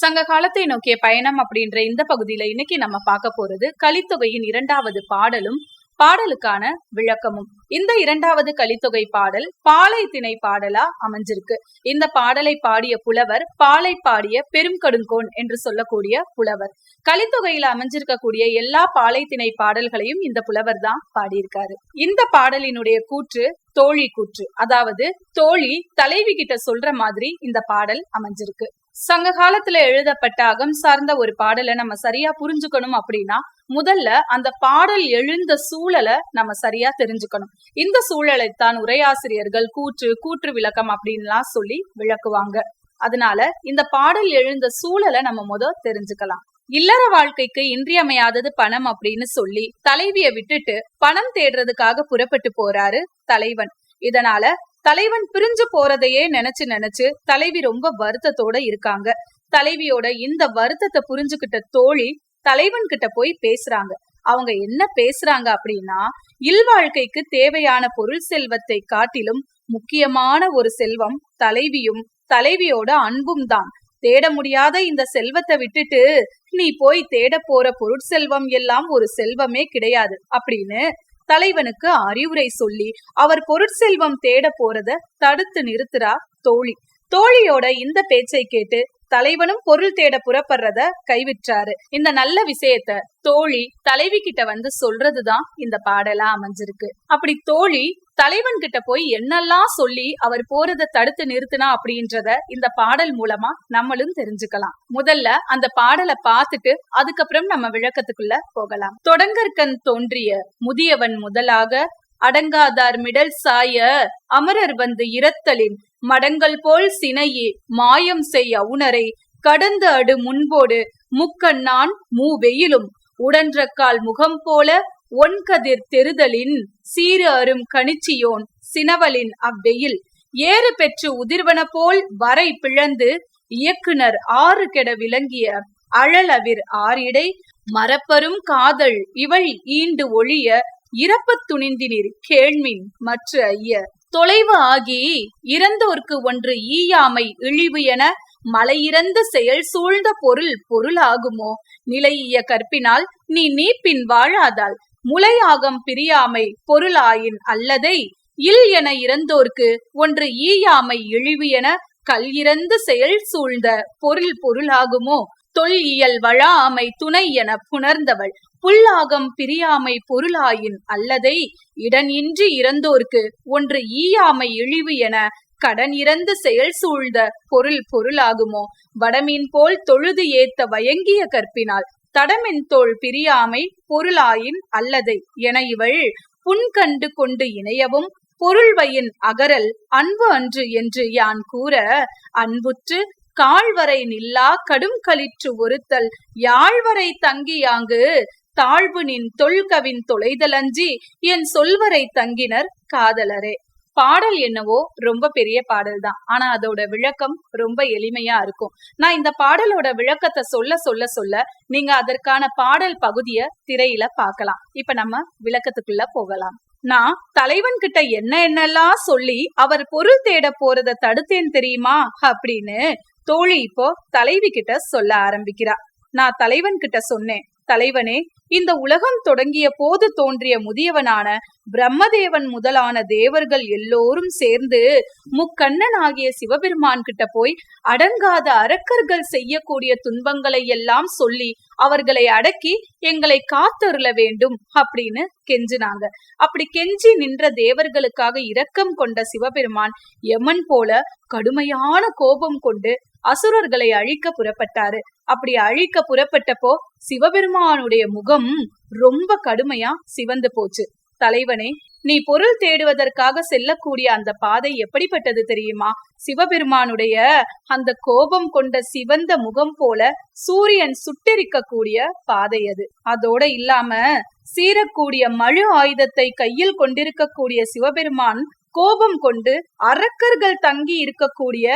சங்க காலத்தை நோக்கிய பயணம் அப்படின்ற இந்த பகுதியில இன்னைக்கு நம்ம பார்க்க போறது கலித்தொகையின் 2வது பாடலும் பாடலுக்கான விளக்கமும். இந்த 2வது கலித்தொகை பாடல் பாலை திணை பாடலா அமைஞ்சிருக்கு. இந்த பாடலை பாடிய புலவர் பாலை பாடிய பெருங்கடுங்கோன் என்று சொல்லக்கூடிய புலவர். கலித்தொகையில அமைஞ்சிருக்கக்கூடிய எல்லா பாலை திணை பாடல்களையும் இந்த புலவர் தான் பாடியிருக்காரு. இந்த பாடலினுடைய கூற்று தோழி கூற்று, அதாவது தோழி தலைவி கிட்ட சொல்ற மாதிரி இந்த பாடல் அமைஞ்சிருக்கு. சங்க காலத்துல எழுதப்பட்ட அகம் சார்ந்த ஒரு பாடலை நம்ம சரியா புரிஞ்சுக்கணும் அப்படின்னா முதல்ல அந்த பாடல் எழுந்த சூழலை நம்ம சரியா தெரிஞ்சுக்கணும். இந்த சூழலைத்தான் உரையாசிரியர்கள் கூற்று விளக்கம் அப்படின்லாம் சொல்லி விளக்குவாங்க. அதனால இந்த பாடல் எழுந்த சூழலை நம்ம தெரிஞ்சுக்கலாம். இல்லற வாழ்க்கைக்கு இன்றியமையாதது பணம் அப்படின்னு சொல்லி தலைவிய விட்டுட்டு பணம் தேடுறதுக்காக புறப்பட்டு போறாரு தலைவன். இதனால தலைவன் பிரிஞ்சு போறதையே நினைச்சு தலைவி ரொம்ப வருத்தத்தோட இருக்காங்க. தலைவியோட இந்த வருத்தத்தை புரிஞ்சுக்கிட்ட தோழி தலைவன் கிட்ட போய் பேசுறாங்க. அவங்க என்ன பேசுறாங்க அப்படின்னா, இல்வாழ்க்கைக்கு தேவையான பொருள் செல்வத்தை காட்டிலும் முக்கியமான ஒரு செல்வம் தலைவியும் தலைவியோட அன்பும் தான். தேட முடியாத இந்த செல்வத்தை விட்டுட்டு நீ போய் தேட போற பொருட்செல்வம் எல்லாம் ஒரு செல்வமே கிடையாது அப்படின்னு தலைவனுக்கு அறிவுரை சொல்லி அவர் பொருட்செல்வம் தேட போறத தடுத்து நிறுத்துறா தோழி. தோழியோட இந்த பேச்சை கேட்டு தலைவனும் பொருள் தேட புறப்படுறத கைவிட்டாரு. இந்த நல்ல விஷயத்த தோழி தலைவி கிட்ட வந்து சொல்றதுதான் இந்த பாடலா அமைஞ்சிருக்கு. அப்படி தோழி தலைவன் கிட்ட போய் என்னெல்லாம் சொல்லி அவர் போறதை தடுத்து நிறுத்தினா அப்படின்றத இந்த பாடல் மூலமா நம்மளும் தெரிஞ்சுக்கலாம். முதல்ல அந்த பாடலை பார்த்துட்டு அதுக்கப்புறம் நம்ம விளக்கத்துக்குள்ள போகலாம். தொடங்கற்கண் தோன்றிய முதியவன் முதலாக அடங்காதார் மிடல் சாய அமரர் வந்து இரத்தலின் மடங்கள் போல் சினையே மாயம் செய் அவுணரை கடந்து அடு முன்போடு முக்கண்ணான் மூவெயிலும் உடன்றக்கால் முகம் போல ஒன்கதிர் தெருதலின் சீறு அரும் கணிச்சியோன் சினவலின் அவ்வெயில் ஏறு பெற்று உதிர்வன போல் வரை பிளந்து இயக்குனர் ஆறு கெட விளங்கிய அழலவிர் ஆரிடை மரப்பரும் காதல் இவள் ஈண்டு ஒழிய இறப்ப துணிந்தினிர் கேள்மின் மற்ற ஐய தொலைவு ஆகி இறந்தோர்க்கு ஒன்று ஈயாமை இழிவு என மலையிறந்த செயல் சூழ்ந்த பொருளாகுமோ நிலையிய கற்பினால் நீ நீப்பின் வாழாதால் முளையாகம் பிரியாமை பொருளாயின் அல்லதை இல் என இறந்தோர்க்கு ஒன்று ஈயாமை இழிவு என கல் இறந்து செயல் சூழ்ந்த பொருளாகுமோ தொல் இயல் வழாமை துணை என புணர்ந்தவள் புல்லாகம் பிரியாமை பொருளாயின் அல்லதை இடன் இன்றி இறந்தோர்க்கு ஒன்று ஈயாமை இழிவு என கடன் இறந்து செயல் சூழ்ந்த பொருளாகுமோ வடமீன் போல் தொழுது ஏத்த வயங்கிய கற்பினால் தடமென் தோல் பிரியாமை பொருளாயின் அல்லதை என இவள் புன்கண்டு கொண்டு இணையவும் பொருள்வையின் அகரல் அன்பு அன்று என்று யான் கூற அன்புற்று கால்வரை நில்லா கடும் களிற்று ஒருத்தல் யாழ்வரை தங்கியாங்கு தாழ்வு நின் தொல்கவின் தொலைதலஞ்சி என் சொல்வரை தங்கினர் காதலரே. பாடல் என்னவோ ரொம்ப பெரிய பாடல் தான், ஆனா அதோட விளக்கம் ரொம்ப எளிமையா இருக்கும். நான் இந்த பாடலோட விளக்கத்தை சொல்ல நீங்க அதற்கான பாடல் பகுதிய திரையில பார்க்கலாம். இப்ப நம்ம விளக்கத்துக்குள்ள போகலாம். நான் தலைவன் கிட்ட என்னெல்லாம் சொல்லி அவர் பொருள் தேட போறத தடுத்தேன் தெரியுமா அப்படின்னு தோழி இப்போ தலைவி கிட்ட சொல்ல ஆரம்பிக்கிறா. நான் தலைவன் கிட்ட சொன்னேன், தலைவனே, இந்த உலகம் தொடங்கிய போது தோன்றிய முதியவனான பிரம்மதேவன் முதலான தேவர்கள் எல்லோரும் சேர்ந்து முக்கண்ணன் ஆகிய சிவபெருமான் கிட்ட போய் அடங்காத அரக்கர்கள் செய்யக்கூடிய துன்பங்களை எல்லாம் சொல்லி அவர்களை அடக்கி எங்களை காத்தருள வேண்டும் அப்படின்னு கெஞ்சினாங்க. அப்படி கெஞ்சி நின்ற தேவர்களுக்காக இரக்கம் கொண்ட சிவபெருமான் யமன் போல கடுமையான கோபம் கொண்டு அசுரர்களை அழிக்க புறப்பட்டாரு. அப்படி அழிக்க புறப்பட்டப்போ சிவபெருமானுடைய முகம் ரொம்ப கடுமையா சிவந்து போச்சு. தலைவனே, நீ பொருள் தேடுவதற்காக செல்லக்கூடிய அந்த பாதை எப்படிப்பட்டது தெரியுமா? சிவபெருமானுடைய அந்த கோபம் கொண்ட சிவந்த முகம் போல சூரியன் சுட்டெரிக்கக்கூடிய பாதை அது. அதோட இல்லாம சீரக்கூடிய மழு ஆயுதத்தை கையில் கொண்டிருக்கக்கூடிய சிவபெருமான் கோபம் கொண்டு அரக்கர்கள் தங்கி இருக்கக்கூடிய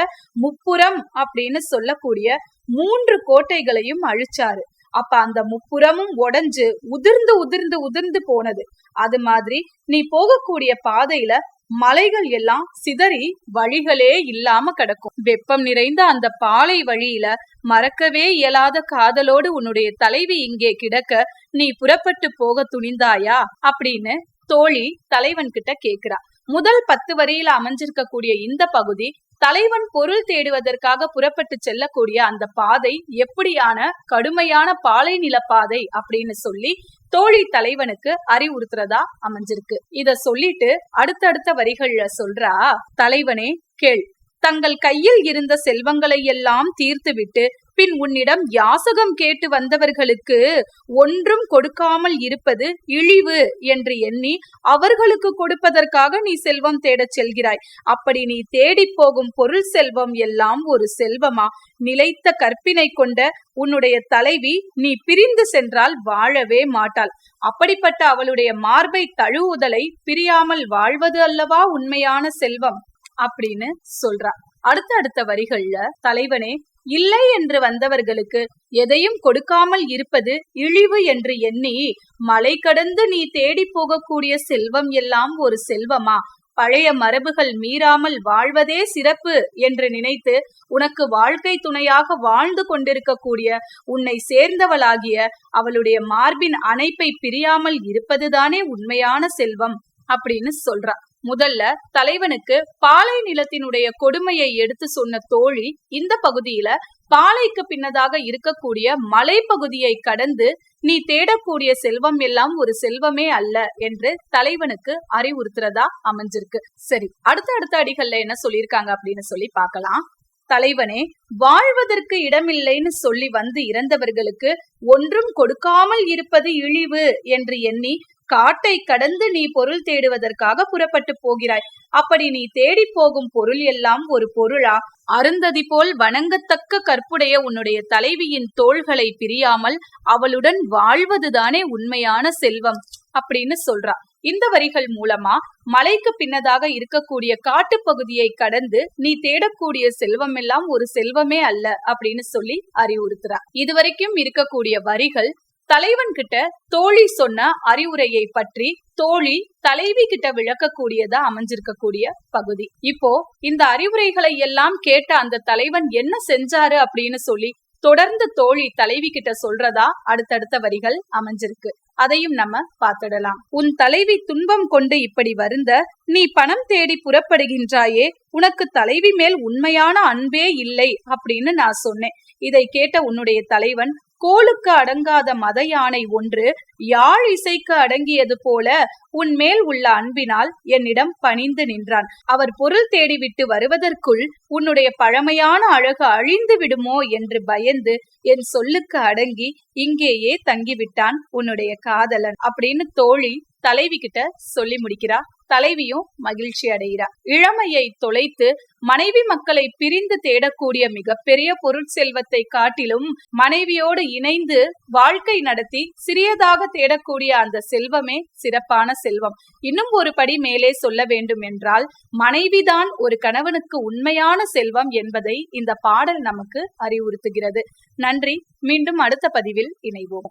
முப்புறம் அப்படின்னு சொல்லக்கூடிய 3 கோட்டைகளையும் அழிச்சாரு. அப்ப அந்த முப்புறமும் உடைஞ்சு உதிர்ந்து உதிர்ந்து உதிர்ந்து போனது. அது மாதிரி நீ போகக்கூடிய பாதையில மலைகள் எல்லாம் சிதறி வழிகளே இல்லாம கிடக்கும். வெப்பம் நிறைந்த அந்த பாலை வழியில மறக்கவே இயலாத காதலோடு உன்னுடைய தலைவி இங்கே கிடக்க நீ புறப்பட்டு போக துணிந்தாயா அப்படின்னு தோழி தலைவன் கிட்ட கேக்குறா. முதல் 10 வரியில அமைஞ்சிருக்கக்கூடிய இந்த பகுதி தலைவன் பொருள் தேடுவதற்காக புறப்பட்டு செல்லக்கூடிய அந்த பாதை எப்படியான கடுமையான பாலை நில பாதை அப்படின்னு சொல்லி தோழி தலைவனுக்கு அறிவுறுத்துறதா அமைஞ்சிருக்கு. இத சொல்லிட்டு அடுத்தடுத்த வரிகள்ல சொல்றா, தலைவனே கேள், தங்கள் கையில் இருந்த செல்வங்களை எல்லாம் தீர்த்துவிட்டு பின் உன்னிடம் யாசகம் கேட்டு வந்தவர்களுக்கு ஒன்றும் கொடுக்காமல் இருப்பது இழிவு என்று எண்ணி அவர்களுக்கு கொடுப்பதற்காக நீ செல்வம் தேடச் செல்கிறாய். அப்படி நீ தேடி போகும் பொருள் செல்வம் எல்லாம் ஒரு செல்வமா? நிலைத்த கற்பினை கொண்ட உன்னுடைய தலைவி நீ பிரிந்து சென்றால் வாழவே மாட்டாள். அப்படிப்பட்ட அவளுடைய மார்பை தழுவுதலை பிரியாமல் வாழ்வது அல்லவா உண்மையான செல்வம் அப்படின்னு சொல்றா. அடுத்த வரிகள்ல தலைவனே, இல்லை என்று வந்தவர்களுக்கு எதையும் கொடுக்காமல் இருப்பது இழிவு என்று எண்ணி மலை கடந்து நீ தேடி போகக்கூடிய செல்வம் எல்லாம் ஒரு செல்வமா? பழைய மரபுகள் மீறாமல் வாழ்வதே சிறப்பு என்று நினைத்து உனக்கு வாழ்க்கை துணையாக வாழ்ந்து கொண்டிருக்கக்கூடிய உன்னை சேர்ந்தவளாகிய அவளுடைய மார்பின் அணைப்பை பிரியாமல் இருப்பதுதானே உண்மையான செல்வம் அப்படின்னு சொல்றா. முதல்ல தலைவனுக்கு பாலை நிலத்தினுடைய கொடுமையை எடுத்து சொன்ன தோழி இந்த பகுதியில பாலைக்கு பின்னதாக இருக்கக்கூடிய மலை பகுதியை கடந்து நீ தேடக்கூடிய செல்வம் எல்லாம் ஒரு செல்வமே அல்ல என்று தலைவனுக்கு அறிவுறுத்துறதா அமைஞ்சிருக்கு. சரி, அடுத்த அடிகள்ல என்ன சொல்லியிருக்காங்க அப்படின்னு சொல்லி பார்க்கலாம். தலைவனே, வாழ்வதற்கு இடமில்லைன்னு சொல்லி வந்து இறந்தவர்களுக்கு ஒன்றும் கொடுக்காமல் இருப்பது இழிவு என்று எண்ணி காட்டை கடந்து நீ பொருள் தேடுவதற்காக புறப்பட்டு போகிறாய். அப்படி நீ தேடி போகும் பொருள் எல்லாம் ஒரு பொருளா? அருந்ததி போல் வணங்கத்தக்க கற்புடைய உன்னுடைய தலைவியின் தோள்களை பிரியாமல் அவளுடன் வாழ்வதுதானே உண்மையான செல்வம் அப்படின்னு சொல்றா. இந்த வரிகள் மூலமா மலைக்கு பின்னதாக இருக்கக்கூடிய காட்டு பகுதியை கடந்து நீ தேடக்கூடிய செல்வம் எல்லாம் ஒரு செல்வமே அல்ல அப்படின்னு சொல்லி அறிவுறுத்துறா. இதுவரைக்கும் இருக்கக்கூடிய வரிகள் தலைவன் கிட்ட தோழி சொன்ன அறிவுரையை பற்றி தோழி தலைவி கிட்ட விளக்கக்கூடியதா அமைஞ்சிருக்கக்கூடிய பகுதி. இப்போ இந்த அறிவுரைகளை எல்லாம் கேட்ட அந்த தலைவன் என்ன செஞ்சாரு அப்படின்னு சொல்லி தொடர்ந்து தோழி தலைவி கிட்ட சொல்றதா அடுத்தடுத்த வரிகள் அமைஞ்சிருக்கு. அதையும் நம்ம பார்த்துடலாம். உன் தலைவி துன்பம் கொண்டு இப்படி வருந்த நீ பணம் தேடி புறப்படுகின்றாயே, உனக்கு தலைவி மேல் உண்மையான அன்பே இல்லை அப்படின்னு நான் சொன்னேன். இதை கேட்ட உன்னுடைய தலைவன் கோலுக்கு அடங்காத மத யானை ஒன்று யாழ் இசைக்கு அடங்கியது போல உன் மேல் உள்ள அன்பினால் என்னிடம் பணிந்து நின்றான். அவர் பொருள் தேடிவிட்டு வருவதற்குள் உன்னுடைய பழமையான அழகு அழிந்து விடுமோ என்று பயந்து என் சொல்லுக்கு அடங்கி இங்கேயே தங்கிவிட்டான் உன்னுடைய காதலன் அப்படின்னு தோழி தலைவி கிட்ட சொல்லி முடிக்கிறா. தலைவியும் மகிழ்ச்சி அடைகிறா. இளமையை தொலைத்து மனைவி மக்களை பிரிந்து தேடக்கூடிய மிகப்பெரிய பொருட்செல்வத்தை காட்டிலும் மனைவியோடு இணைந்து வாழ்க்கை நடத்தி சிறியதாக தேடக்கூடிய அந்த செல்வமே சிறப்பான செல்வம். இன்னும் ஒரு படி மேலே சொல்ல வேண்டும் என்றால் மனைவிதான் ஒரு கணவனுக்கு உண்மையான செல்வம் என்பதை இந்த பாடல் நமக்கு அறிவுறுத்துகிறது. நன்றி. மீண்டும் அடுத்த பதிவில் இணைவோம்.